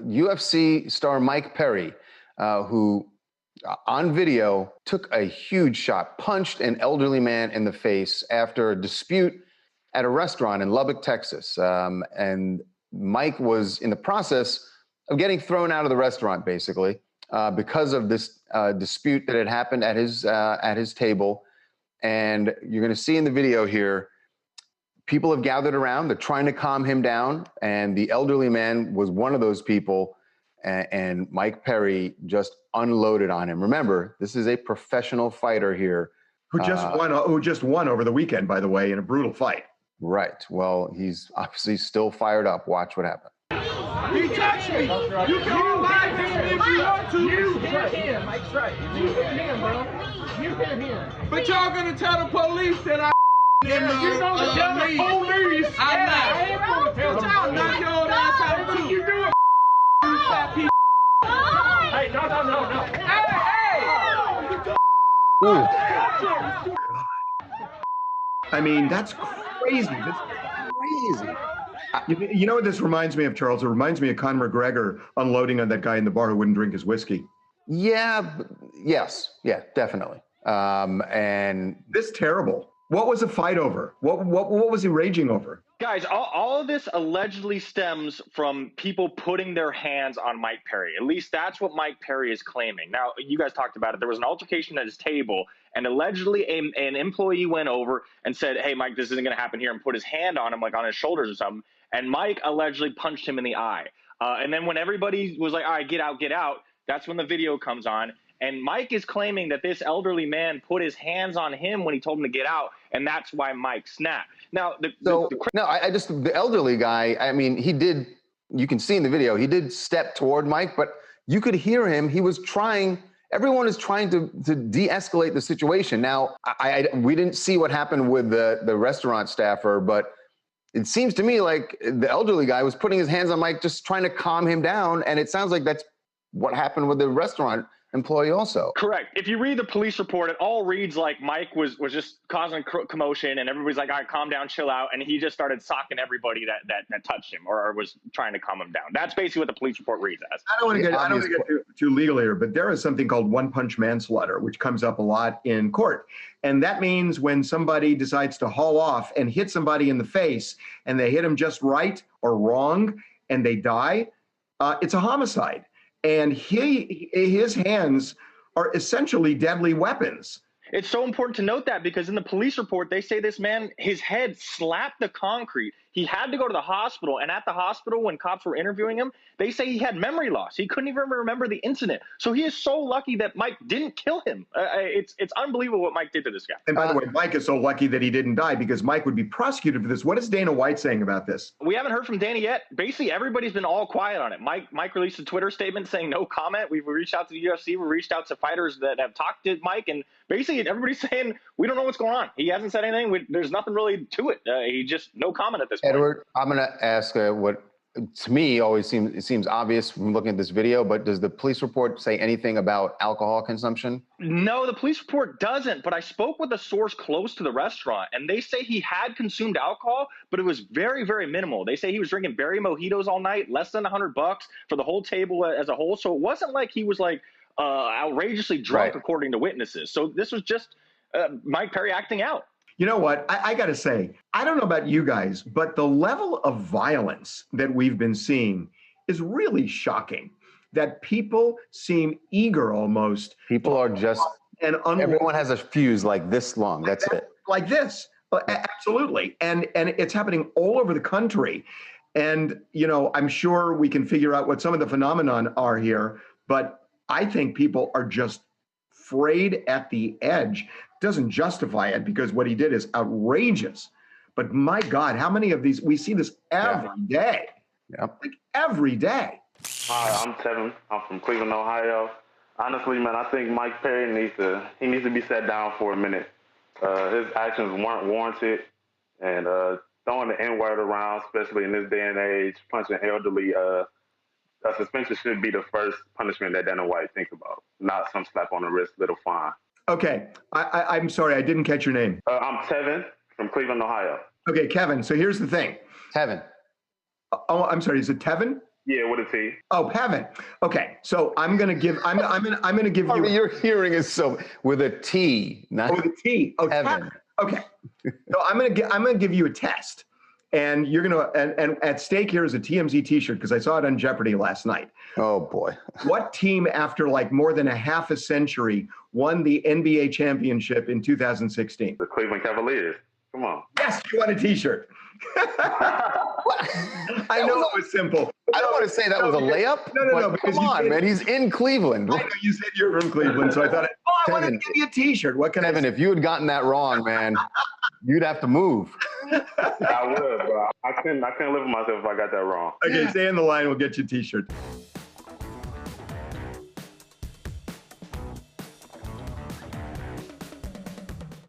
UFC star Mike Perry, who on video took a huge shot, punched an elderly man in the face after a dispute at a restaurant in Lubbock, Texas. And Mike was in the process of getting thrown out of the restaurant, basically, because of this dispute that had happened at his table. And you're going to see in the video here, people have gathered around. They're trying to calm him down. And the elderly man was one of those people. And Mike Perry just unloaded on him. Remember, this is a professional fighter here. Who just won over the weekend, by the way, in a brutal fight. Right. Well, he's obviously still fired up. Watch what happened. He touched me. You can all lie to him if you want to. You hit him. Mike's right. You hit him, bro. You hit him. But y'all gonna tell the police that I Yeah, you know the tell the police. I'm not. I ain't gonna tell the Y'all knock your old ass out too. You do it. Fat piece. Hey, no. Hey. I mean, that's crazy. That's crazy. You know what this reminds me of, Charles? It reminds me of Conor McGregor unloading on that guy in the bar who wouldn't drink his whiskey. Yeah. Yes. Yeah. Definitely. And this terrible. What was the fight over? What was he raging over? Guys, all of this allegedly stems from people putting their hands on Mike Perry. At least that's what Mike Perry is claiming. Now, you guys talked about it. There was an altercation at his table, and allegedly an employee went over and said, hey, Mike, this isn't going to happen here, and put his hand on him, like on his shoulders or something. And Mike allegedly punched him in the eye. And then when everybody was like, all right, get out, that's when the video comes on. And Mike is claiming that this elderly man put his hands on him when he told him to get out, and that's why Mike snapped. Now, the elderly guy, I mean, you can see in the video, he did step toward Mike, but you could hear him. He was trying, everyone is trying to de-escalate the situation. Now, we didn't see what happened with the restaurant staffer, but it seems to me like the elderly guy was putting his hands on Mike, just trying to calm him down. And it sounds like that's what happened with the restaurant employee also. Correct. If you read the police report, it all reads like Mike was just causing commotion, and everybody's like, all right, calm down, chill out. And he just started socking everybody that touched him or was trying to calm him down. That's basically what the police report reads as. I don't want to get too legal here, but there is something called one-punch manslaughter, which comes up a lot in court. And that means when somebody decides to haul off and hit somebody in the face, and they hit him just right or wrong, and they die, it's a homicide. And his hands are essentially deadly weapons. It's so important to note that because in the police report, they say this man, his head slapped the concrete. He had to go to the hospital. And at the hospital, when cops were interviewing him, they say he had memory loss. He couldn't even remember the incident. So he is so lucky that Mike didn't kill him. It's unbelievable what Mike did to this guy. And by the way, Mike is so lucky that he didn't die because Mike would be prosecuted for this. What is Dana White saying about this? We haven't heard from Danny yet. Basically, everybody's been all quiet on it. Mike released a Twitter statement saying no comment. We've reached out to the UFC. We reached out to fighters that have talked to Mike. And basically, everybody's saying we don't know what's going on. He hasn't said anything. There's nothing really to it. He just no comment at this point. Edward, I'm going to ask what to me always seems obvious from looking at this video, but does the police report say anything about alcohol consumption? No, the police report doesn't, but I spoke with a source close to the restaurant, and they say he had consumed alcohol, but it was very, very minimal. They say he was drinking berry mojitos all night, less than $100 for the whole table as a whole, so it wasn't like he was like outrageously drunk, right, according to witnesses. So this was just Mike Perry acting out. You know what? I got to say, I don't know about you guys, but the level of violence that we've been seeing is really shocking. That people seem eager almost. People are just, and everyone has a fuse like this long. That's it. Like this. Absolutely. And it's happening all over the country. And, you know, I'm sure we can figure out what some of the phenomenon are here, but I think people are just frayed at the edge. Doesn't justify it because what he did is outrageous. But my God, how many of these, we see this every day. Yep. Like every day. Hi, I'm Tevin. I'm from Cleveland, Ohio. Honestly, man, I think Mike Perry needs to be set down for a minute. His actions weren't warranted, and throwing the N-word around, especially in this day and age, punching elderly, a suspension should be the first punishment that Dana White thinks about, not some slap on the wrist, little fine. Okay, I'm sorry, I didn't catch your name. I'm Tevin from Cleveland, Ohio. Okay, Kevin, so here's the thing. Tevin. Oh, I'm sorry, is it Tevin? Yeah, with a T. Oh, Pevin. Okay, so I'm gonna give you. Your hearing is so with a T, not with a T. Oh, Pevin. Okay, so I'm gonna give you a test, and you're gonna and at stake here is a TMZ T-shirt because I saw it on Jeopardy last night. Oh boy. What team, after like more than a half a century, won the NBA championship in 2016? The Cleveland Cavaliers. Come on. Yes, you won a T-shirt. I know it was simple. I don't want to say that was a layup. No. Come on, man. He's in Cleveland. I know you said you're from Cleveland, so I thought, I wanted to give you a T-shirt. What can Kevin, if you had gotten that wrong, man, you'd have to move. I would, but I couldn't live with myself if I got that wrong. Okay, stay in the line. We'll get you a T-shirt.